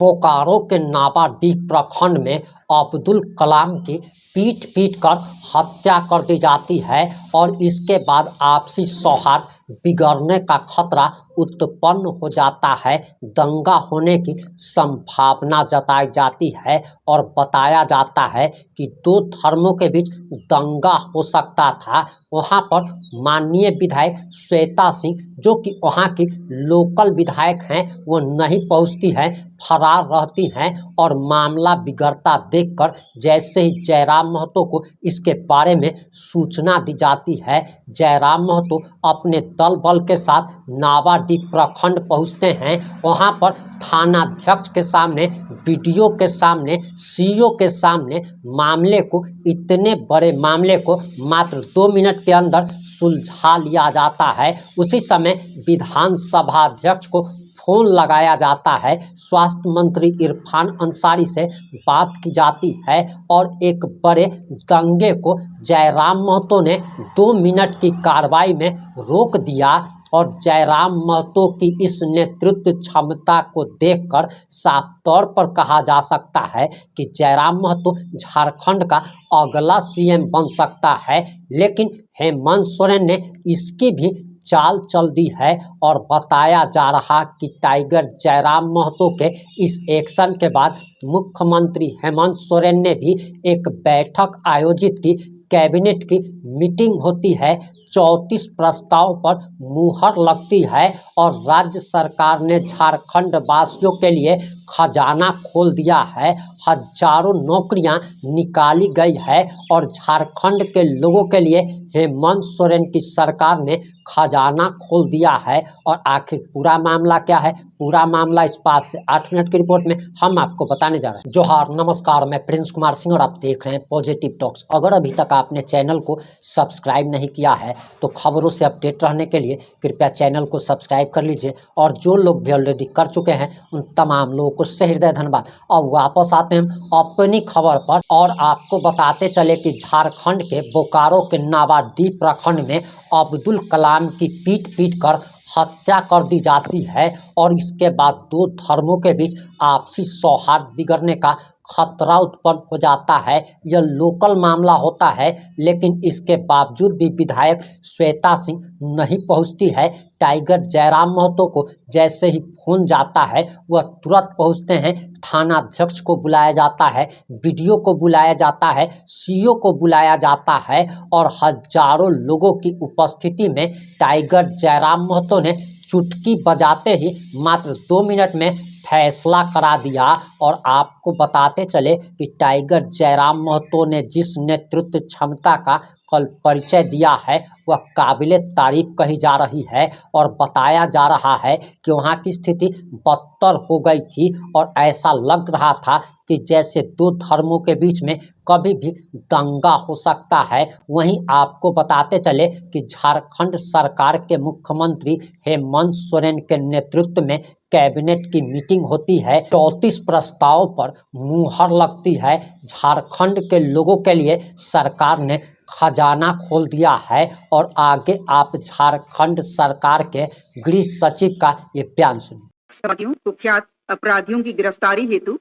बोकारो के नावाडीह प्रखंड में अब्दुल कलाम की पीट पीट कर हत्या कर दी जाती है और इसके बाद आपसी सौहार्द बिगड़ने का खतरा उत्पन्न हो जाता है। दंगा होने की संभावना जताई जाती है और बताया जाता है कि दो धर्मों के बीच दंगा हो सकता था। वहां पर माननीय विधायक श्वेता सिंह, जो कि वहां की लोकल विधायक हैं, वो नहीं पहुंचती हैं, फरार रहती हैं और मामला बिगड़ता देखकर जैसे ही जयराम महतो को इसके बारे में सूचना दी जाती है, जयराम महतो अपने दल बल के साथ नावाडीह प्रखंड पहुंचते हैं। वहां पर थानाध्यक्ष के सामने, बीडीओ के सामने, सीईओ के सामने मामले को, इतने बड़े मामले को मात्र 2 मिनट के अंदर सुलझा लिया जाता है। उसी समय विधानसभा अध्यक्ष को फोन लगाया जाता है, स्वास्थ्य मंत्री इरफान अंसारी से बात की जाती है और एक बड़े दंगे को जयराम महतो ने 2 मिनट की कार्रवाई में रोक दिया और जयराम महतो की इस नेतृत्व क्षमता को देखकर साफ तौर पर कहा जा सकता है कि जयराम महतो झारखंड का अगला सीएम बन सकता है। लेकिन हेमंत सोरेन ने इसकी भी चाल चल दी है और बताया जा रहा कि टाइगर जयराम महतो के इस एक्शन के बाद मुख्यमंत्री हेमंत सोरेन ने भी एक बैठक आयोजित की, कैबिनेट की मीटिंग होती है, 34 प्रस्ताव पर मुहर लगती है और राज्य सरकार ने झारखंड वासियों के लिए खजाना खोल दिया है। हजारों नौकरियां निकाली गई है और झारखंड के लोगों के लिए हेमंत सोरेन की सरकार ने खजाना खोल दिया है। और आखिर पूरा मामला क्या है, पूरा मामला इस बात से 8 मिनट की रिपोर्ट में हम आपको बताने जा रहे हैं। जोहार, नमस्कार, मैं प्रिंस कुमार सिंह और आप देख रहे हैं पॉजिटिव टॉक्स। अगर अभी तक आपने चैनल को सब्सक्राइब नहीं किया है तो खबरों से अपडेट रहने के लिए कृपया चैनल को सब्सक्राइब कर लीजिए और जो लोग भी ऑलरेडी कर चुके हैं उन तमाम लोगों को हृदय धन्यवाद। अब वापस आते हैं अपनी खबर पर और आपको बताते चले कि झारखंड के बोकारो के नावाडीह प्रखंड में अब्दुल कलाम की पीट पीट कर हत्या कर दी जाती है और इसके बाद दो धर्मों के बीच आपसी सौहार्द बिगड़ने का खतरा उत्पन्न हो जाता है। यह लोकल मामला होता है, लेकिन इसके बावजूद भी विधायक श्वेता सिंह नहीं पहुंचती है। टाइगर जयराम महतो को जैसे ही फोन जाता है वह तुरंत पहुंचते हैं। थानाध्यक्ष को बुलाया जाता है, बीडीओ को बुलाया जाता है, सीईओ को बुलाया जाता है और हजारों लोगों की उपस्थिति में टाइगर जयराम महतो ने चुटकी बजाते ही मात्र 2 मिनट में फैसला करा दिया। और आपको बताते चले कि टाइगर जयराम महतो ने जिस नेतृत्व क्षमता का कल परिचय दिया है वह काबिले तारीफ कही जा रही है और बताया जा रहा है कि वहाँ की स्थिति बदतर हो गई थी और ऐसा लग रहा था कि जैसे दो धर्मों के बीच में कभी भी दंगा हो सकता है। वहीं आपको बताते चले कि झारखंड सरकार के मुख्यमंत्री हेमंत सोरेन के नेतृत्व में कैबिनेट की मीटिंग होती है, 34 प्रस्ताव पर मुहर लगती है। झारखंड के लोगों के लिए सरकार ने खजाना खोल दिया है और आगे आप झारखंड सरकार के गृह सचिव का ये बयान सुनिए। कुख्यात अपराधियों की गिरफ्तारी हेतु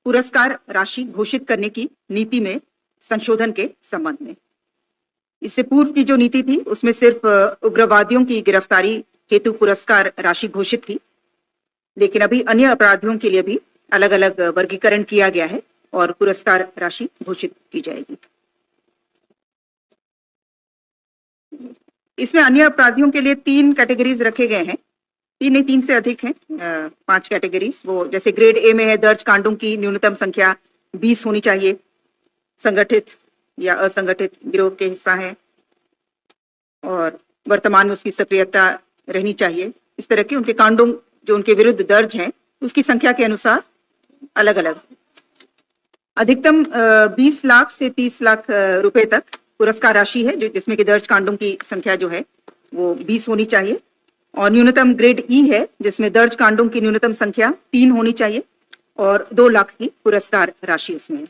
पुरस्कार राशि घोषित करने की नीति में संशोधन के संबंध में, इससे पूर्व की जो नीति थी उसमें सिर्फ उग्रवादियों की गिरफ्तारी हेतु पुरस्कार राशि घोषित थी, लेकिन अभी अन्य अपराधियों के लिए भी अलग अलग वर्गीकरण किया गया है और पुरस्कार राशि घोषित की जाएगी। इसमें अन्य अपराधियों के लिए 3 कैटेगरीज रखे गए हैं, 3 से अधिक हैं, 5 कैटेगरीज। वो जैसे ग्रेड ए में है, दर्ज कांडों की न्यूनतम संख्या 20 होनी चाहिए, संगठित या असंगठित गिरोह के हिस्सा है और वर्तमान में उसकी सक्रियता रहनी चाहिए। इस तरह के उनके कांडों जो उनके विरुद्ध दर्ज हैं उसकी संख्या के अनुसार अलग अलग। अधिकतम 20 लाख से 30 लाख रुपए तक पुरस्कार राशि है, जो जिसमें कि दर्ज कांडों की संख्या जो है वो 20 होनी चाहिए और न्यूनतम ग्रेड ई है जिसमें दर्ज कांडों की न्यूनतम संख्या 3 होनी चाहिए और 2 लाख की पुरस्कार राशि उसमें है।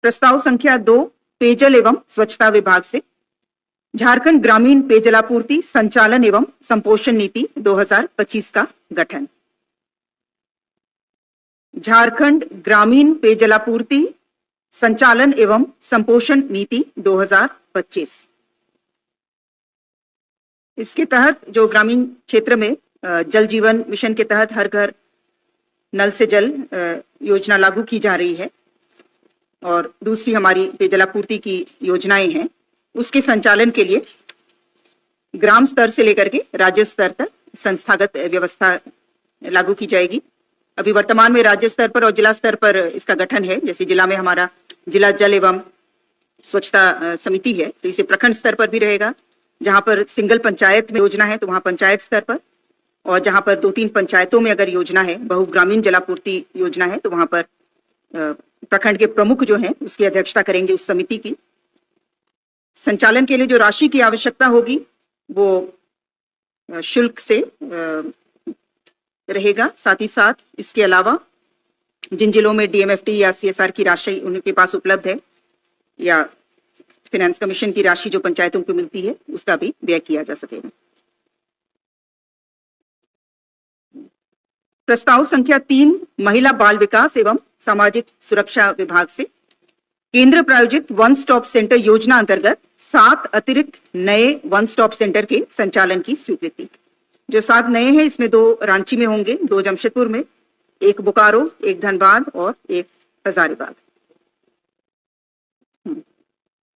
प्रस्ताव संख्या 2 पेयजल एवं स्वच्छता विभाग से झारखंड ग्रामीण पेयजलापूर्ति संचालन एवं संपोषण नीति 2025 का गठन। झारखंड ग्रामीण पेयजलापूर्ति संचालन एवं संपोषण नीति 2025। इसके तहत जो ग्रामीण क्षेत्र में जल जीवन मिशन के तहत हर घर नल से जल योजना लागू की जा रही है और दूसरी हमारी पेयजलापूर्ति की योजनाएं हैं, उसके संचालन के लिए ग्राम स्तर से लेकर के राज्य स्तर तक संस्थागत व्यवस्था लागू की जाएगी। अभी वर्तमान में राज्य स्तर पर और जिला स्तर पर इसका गठन है। जैसे जिला में हमारा जिला जल एवं स्वच्छता समिति है, तो इसे प्रखंड स्तर पर भी रहेगा। जहां पर सिंगल पंचायत में योजना है तो वहां पंचायत स्तर पर, और जहां पर 2-3 पंचायतों में अगर योजना है, बहुग्रामीण जलापूर्ति योजना है, तो वहां पर प्रखंड के प्रमुख जो हैं उसकी अध्यक्षता करेंगे उस समिति की। संचालन के लिए जो राशि की आवश्यकता होगी वो शुल्क से रहेगा। साथ ही साथ इसके अलावा जिन जिलों में डीएमएफटी या सीएसआर की राशि उनके पास उपलब्ध है या फाइनेंस कमीशन की राशि जो पंचायतों को मिलती है उसका भी व्यय किया जा सकेगा। प्रस्ताव संख्या 3 महिला बाल विकास एवं सामाजिक सुरक्षा विभाग से केंद्र प्रायोजित वन स्टॉप सेंटर योजना अंतर्गत 7 अतिरिक्त नए वन स्टॉप सेंटर के संचालन की स्वीकृति। जो 7 नए हैं इसमें 2 रांची में होंगे, 2 जमशेदपुर में, 1 बोकारो, 1 धनबाद और 1 हजारीबाग।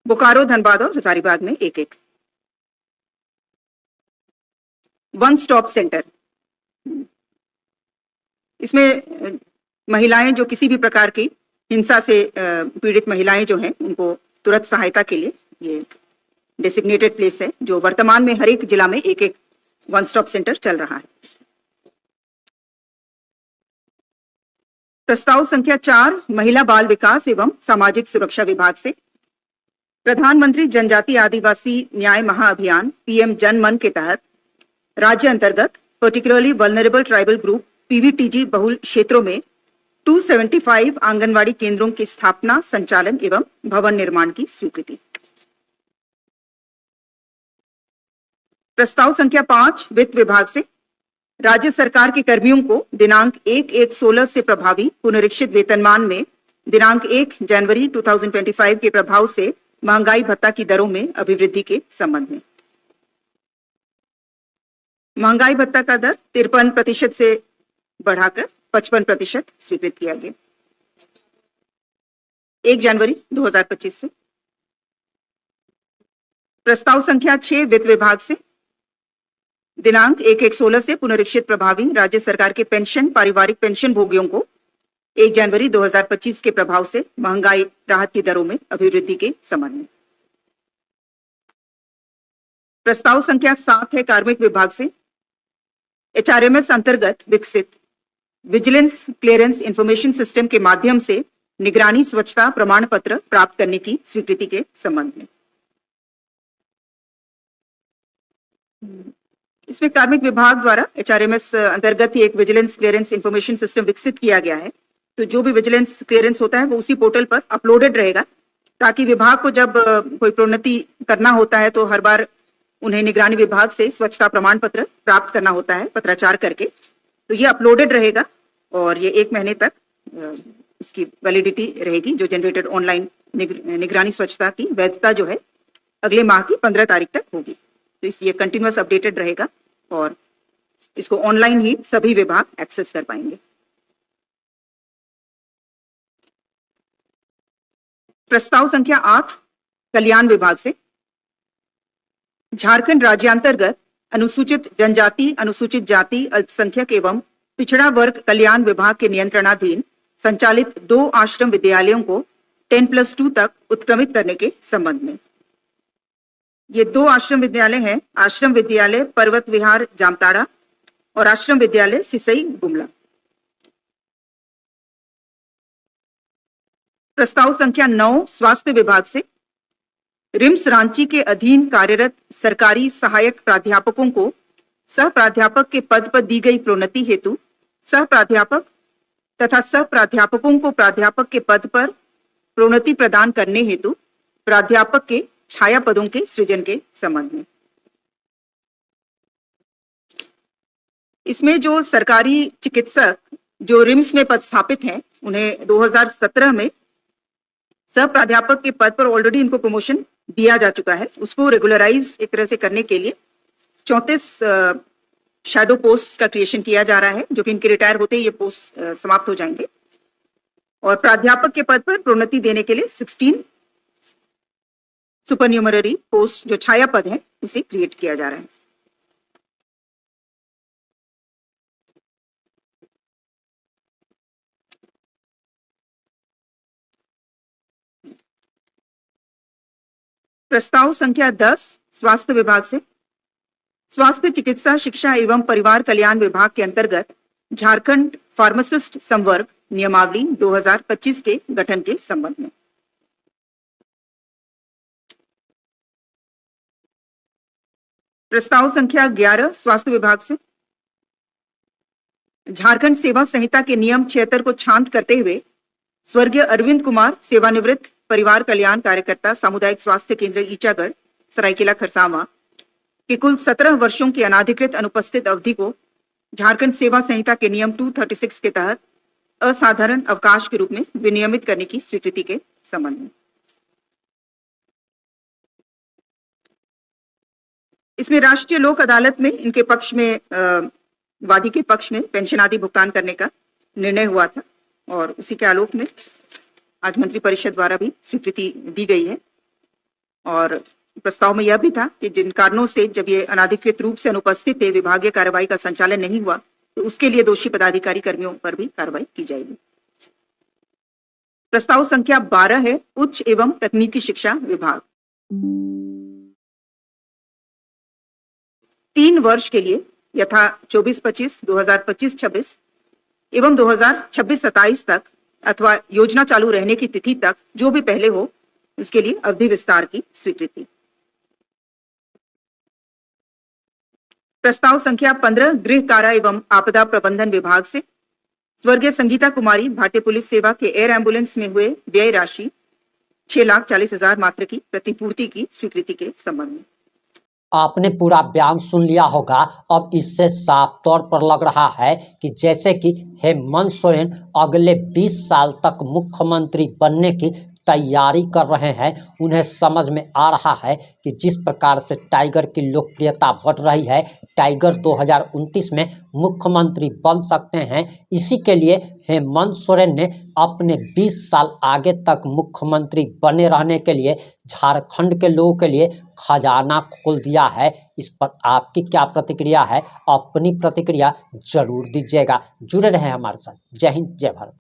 बोकारो, धनबाद और हजारीबाग में 1-1 वन स्टॉप सेंटर। इसमें महिलाएं जो किसी भी प्रकार की हिंसा से पीड़ित महिलाएं जो हैं उनको तुरंत सहायता के लिए ये डेसिग्नेटेड प्लेस है, जो वर्तमान में हर एक जिला में 1-1 वन स्टॉप सेंटर चल रहा है। प्रस्ताव संख्या 4 महिला बाल विकास एवं सामाजिक सुरक्षा विभाग से प्रधानमंत्री जनजाति आदिवासी न्याय महाअभियान पीएम जन मन के तहत राज्य अंतर्गत particularly vulnerable tribal group PVTG बहुल क्षेत्रों में 275 आंगनवाड़ी केंद्रों की स्थापना, संचालन एवं भवन निर्माण की स्वीकृति। प्रस्ताव संख्या 5 वित्त विभाग से राज्य सरकार के कर्मियों को दिनांक 1/1/16 से प्रभावी पुनरीक्षित वेतनमान में दिनांक 1 जनवरी 2025 के प्रभाव से महंगाई भत्ता की दरों में अभिवृद्धि के संबंध में। महंगाई भत्ता का दर 53% से बढ़ाकर 55% स्वीकृत किया गया 1 जनवरी 2025 से। प्रस्ताव संख्या 6 वित्त विभाग से दिनांक 1/1/16 से पुनरीक्षित प्रभावी राज्य सरकार के पेंशन पारिवारिक पेंशन भोगियों को 1 जनवरी 2025 के प्रभाव से महंगाई राहत की दरों में अभिवृद्धि के संबंध में। प्रस्ताव संख्या 7 है कार्मिक विभाग से एचआरएमएस अंतर्गत विकसित विजिलेंस क्लियरेंस इंफॉर्मेशन सिस्टम के माध्यम से निगरानी स्वच्छता प्रमाण पत्र प्राप्त करने की स्वीकृति के संबंध में। इसमें कार्मिक विभाग द्वारा एचआरएमएस अंतर्गत ही एक विजिलेंस क्लियरेंस इंफॉर्मेशन सिस्टम विकसित किया गया है। तो जो भी विजिलेंस क्लियरेंस होता है वो उसी पोर्टल पर अपलोडेड रहेगा, ताकि विभाग को जब कोई प्रोन्नति करना होता है तो हर बार उन्हें निगरानी विभाग से स्वच्छता प्रमाण पत्र प्राप्त करना होता है पत्राचार करके। तो ये अपलोडेड रहेगा और ये 1 महीने तक इसकी वैलिडिटी रहेगी। जो जनरेटेड ऑनलाइन निगरानी स्वच्छता की वैधता जो है अगले माह की 15 तारीख तक होगी। तो इसलिए कंटिन्यूअस अपडेटेड रहेगा और इसको ऑनलाइन ही सभी विभाग एक्सेस कर पाएंगे। प्रस्ताव संख्या 8 कल्याण विभाग से झारखंड राज्यांतर्गत अनुसूचित जनजाति, अनुसूचित जाति, अल्पसंख्यक एवं पिछड़ा वर्ग कल्याण विभाग के नियंत्रणाधीन संचालित 2 आश्रम विद्यालयों को 10+2 तक उत्क्रमित करने के संबंध में। ये 2 आश्रम विद्यालय हैं, आश्रम विद्यालय पर्वत विहार जामताड़ा और आश्रम विद्यालय सिसई गुमला। प्रस्ताव संख्या 9 स्वास्थ्य विभाग से रिम्स रांची के अधीन कार्यरत सरकारी सहायक प्राध्यापकों को सह प्राध्यापक के पद पर दी गई प्रोन्नति हेतु सह प्राध्यापक तथा सह प्राध्यापकों को प्राध्यापक के पद पर प्रोन्नति प्रदान करने हेतु प्राध्यापक के छाया पदों के सृजन के संबंध में। इसमें जो सरकारी चिकित्सक जो रिम्स में पदस्थापित हैं, उन्हें 2017 में सह प्राध्यापक के पद पर ऑलरेडी इनको प्रमोशन दिया जा चुका है। उसको रेगुलराइज एक तरह से करने के लिए 34 शैडो पोस्ट का क्रिएशन किया जा रहा है, जो कि इनके रिटायर होते ही ये पोस्ट समाप्त हो जाएंगे। और प्राध्यापक के पद पर प्रोन्नति देने के लिए 16 सुपरन्यूमररी पोस्ट जो छाया पद है उसे क्रिएट किया जा रहा है। प्रस्ताव संख्या 10 स्वास्थ्य विभाग से। स्वास्थ्य चिकित्सा शिक्षा एवं परिवार कल्याण विभाग के अंतर्गत झारखंड फार्मासिस्ट संवर्ग नियमावली 2025 के गठन के संबंध में। प्रस्ताव संख्या 11 स्वास्थ्य विभाग से। झारखंड सेवा संहिता के नियम 76 को छांट करते हुए स्वर्गीय अरविंद कुमार सेवानिवृत्त परिवार कल्याण कार्यकर्ता सामुदायिक स्वास्थ्य केंद्र ईचागढ़ सरायकेला खरसावां के कुल 17 वर्षों की अनाधिकृत अनुपस्थित अवधि को झारखंड सेवा संहिता के नियम 236 के तहत असाधारण अवकाश के रूप में विनियमित करने की स्वीकृति के संबंध में। इसमें राष्ट्रीय लोक अदालत में इनके पक्ष में वादी के पक्ष में पेंशन आदि भुगतान करने का निर्णय हुआ था और उसी के आलोक में आज मंत्रिपरिषद द्वारा भी स्वीकृति दी गई है। और प्रस्ताव में यह भी था कि जिन कारणों से जब ये अनाधिकृत रूप से अनुपस्थित थे, विभागीय कार्रवाई का संचालन नहीं हुआ, तो उसके लिए दोषी पदाधिकारी कर्मियों पर भी कार्रवाई की जाएगी। प्रस्ताव संख्या 12 है उच्च एवं तकनीकी शिक्षा विभाग। 3 वर्ष के लिए यथा 24-25, 2025-26 एवं 2026-27 तक अथवा योजना चालू रहने की तिथि तक जो भी पहले हो, इसके लिए अवधि विस्तार की स्वीकृति। प्रस्ताव संख्या 15 गृह कारा एवं आपदा प्रबंधन विभाग से स्वर्गीय संगीता कुमारी भारतीय पुलिस सेवा के एयर एम्बुलेंस में हुए व्यय राशि 6,40,000 मात्र की प्रतिपूर्ति की स्वीकृति के संबंध में। आपने पूरा बयान सुन लिया होगा। अब इससे साफ तौर पर लग रहा है कि जैसे कि हेमंत सोरेन अगले 20 साल तक मुख्यमंत्री बनने की तैयारी कर रहे हैं। उन्हें समझ में आ रहा है कि जिस प्रकार से टाइगर की लोकप्रियता बढ़ रही है, टाइगर 2029 में मुख्यमंत्री बन सकते हैं। इसी के लिए हेमंत सोरेन ने अपने 20 साल आगे तक मुख्यमंत्री बने रहने के लिए झारखंड के लोगों के लिए खजाना खोल दिया है। इस पर आपकी क्या प्रतिक्रिया है? अपनी प्रतिक्रिया जरूर दीजिएगा। जुड़े रहें हमारे साथ। जय हिंद, जय भारत।